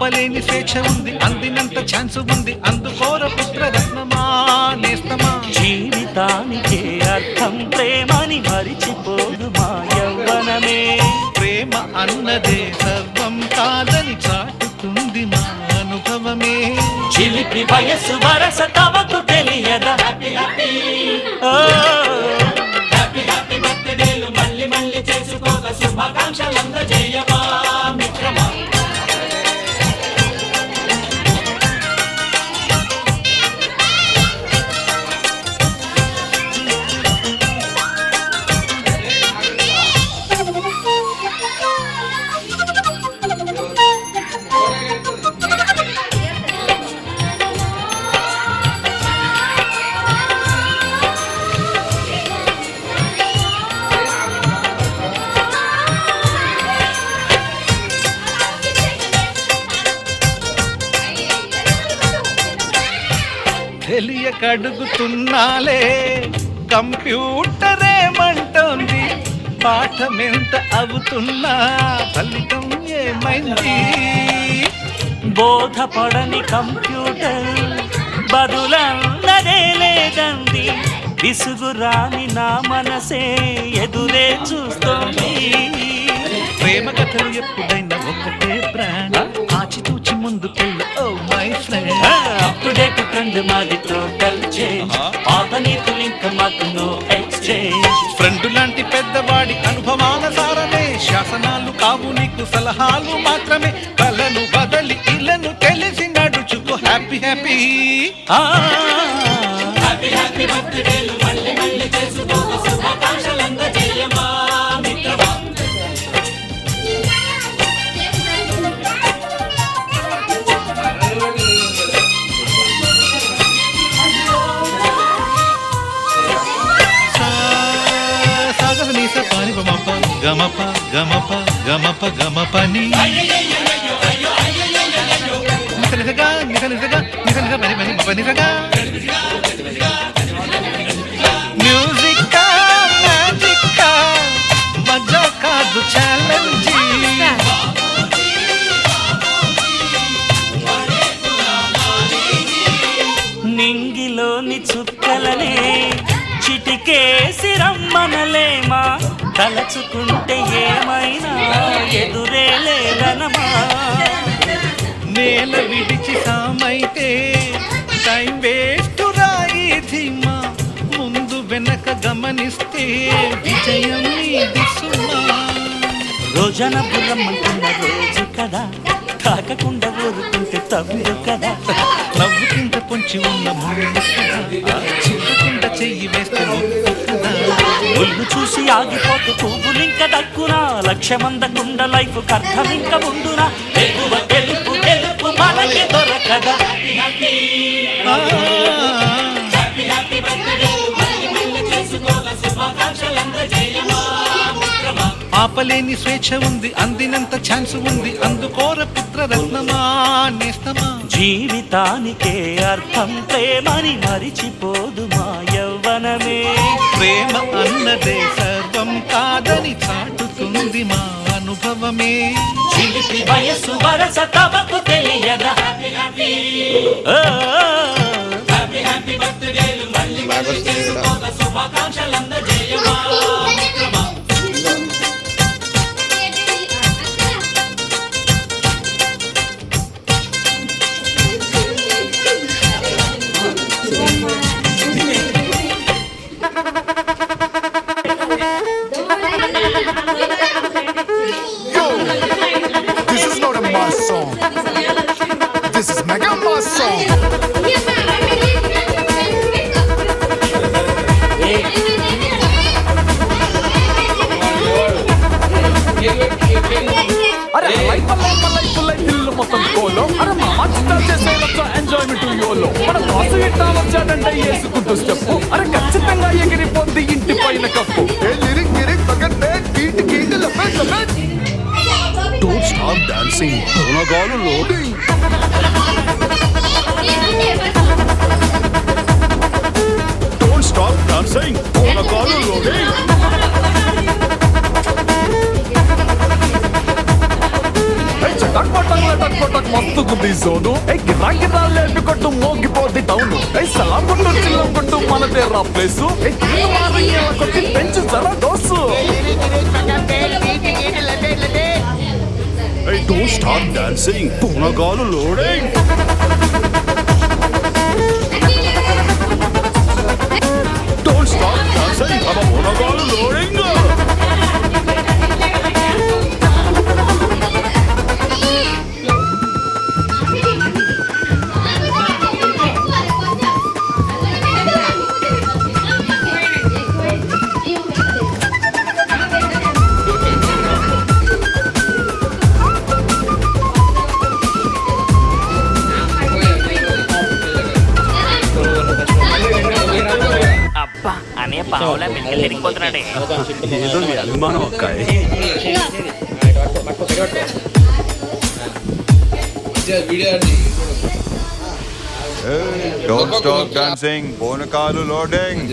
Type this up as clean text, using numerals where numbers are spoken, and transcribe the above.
ఆపలేని స్వేచ్ఛ ఉంది, అందినంత ఛాన్స్ ఉంది, అందుకోర పుత్రరత్నమా నేస్తమా. జీవితానికే అర్థం ప్రేమని మరిచిపోదు మా యవ్వనమే. ప్రేమ అన్నదే సర్వం కాదని చాటుతుంది మా అనుభవమే. చిలిపి వయసు వరస తమకు తెలియదా. హ్యాపీ హ్యాపీ బర్త్డేలు మళ్ళీ మళ్ళీ చేసుకోక శుభాకాంక్షలందజేయమా మిత్రమా. తెలియకడుగుతున్నాలే కంప్యూటరేమంటోంది, పాఠమెంత అవుతున్నా ఫలితం ఏమైంది. బోధపడని కంప్యూటర్ బదులన్నదే లేదండి. విసుగురాని నా మనసే ఎదురే చూస్తోంది. ప్రేమ కథలు ఎప్పుడైనా ఒకటే బ్రాండ్, ఆచితూచి ముందుకెళ్ళి oh my friend. Update trend మాది టోటల్ చేంజ్, పాత నీతులు ఇంకా మాకు నో ఎక్స్చేంజ్. ఫ్రెండ్ లాంటి పెద్దవాడి అనుభవాల సారమే, శాసనాలు కావు నీకు సలహాలు మాత్రమే. కలను బదలి ఇలను తెలిసి నడుచుకో హ్యాపీ హ్యాపీ. హ్యాపీ హ్యాపీ బర్త్డేలు మళ్ళీ మళ్ళీ చేసుకోక శుభాకాంక్షలందజేయమా మిత్రమా. గమప గమప గమప గమపని నిసనిసగా నిసనిసగా నిసనిస పని పని పనిసగా. మ్యూజిక్ మ్యాజిక్ మజా కాదు ఛాలెంజ్. నింగిలోని చుక్కలనే చిటికేసి రమ్మనలేమా. తలచుకుంటే ఏమైనా ఎదురే లేదనమా. నేల విడిచి సామైతే టైం వేస్ట్ రాయి ధీమా. ముందు వెనక గమనిస్తే విజయం నీది సుమా. రోజన బుర్రమ్మంటున్న రోజు కదా, తాకకుండా ఊరుకుంటే తప్పు కదా. నవ్వుకింత పొంచి ఉన్న ముందు చిన్నకుండా చెయ్యి వేస్తే కదా. ఒళ్ళు చూసి ఆగిపోతే పువ్వులింక దక్కునా. లక్ష్యమందకుండా లైఫ్ అర్థం ఇంక ఉండునా. తెలుపు తెలుపు తెలుపు మనకి దొరకదా. ఆపలేని స్వేచ్ఛ ఉంది, అందినంత ఛాన్స్ ఉంది, అందుకోర పుత్రరత్నమా నేస్తమా. జీవితానికే అర్థం ప్రేమని మరిచిపోదు మా యవ్వనమే. ప్రేమ అన్నదే సర్వం కాదని చాటుతుంది మా అనుభవమే. చిలిపి వయసు వరస తమకు తెలియదా. హ్యాపీ హ్యాపీ బర్త్డేలు మళ్ళీ మళ్ళీ చేసుకోక శుభాకాంక్షలందజేయమా మిత్రమా. This is not a mass song. This is mega mass song. అరే లైఫ్ ఇల్లు మొత్తం కోలో. అరే మాస్టా చేసేయొచ్చు ఎంజాయ్మెంట్ యోలో. మన బాసు ఇట్టా వచ్చాడంటే వేసుకుంటూ స్టెప్. అరే ఖచ్చితంగా ఎగిరిపోద్ది ఇంటి పైన cup. Lyric, lyric, bucket, bed, beat, beat, lapet, lapet. Don't stop dancing. Donagalu loading. Don't stop dancing. Donagalu loading. చటక్ పటక్ లటక్ పటక్ మస్తు ఇది టౌన్ సలాం కొట్టు చిల్లం కొట్టు మనదే రా ప్లేసు కొట్టి పెంచు జరా డోసు Don't stop dancing. పూనకాలు లోడింగ్. Don't stop dancing. అబ్బా పూనకాలు లోడింగ్. అబ్బా అనే పావులా మెక్కలు తిరిగిపోతున్నాడే. ఏదో మీ అభిమానం అక్కాయ్. Don't stop dancing. పూనకాలు లోడింగ్.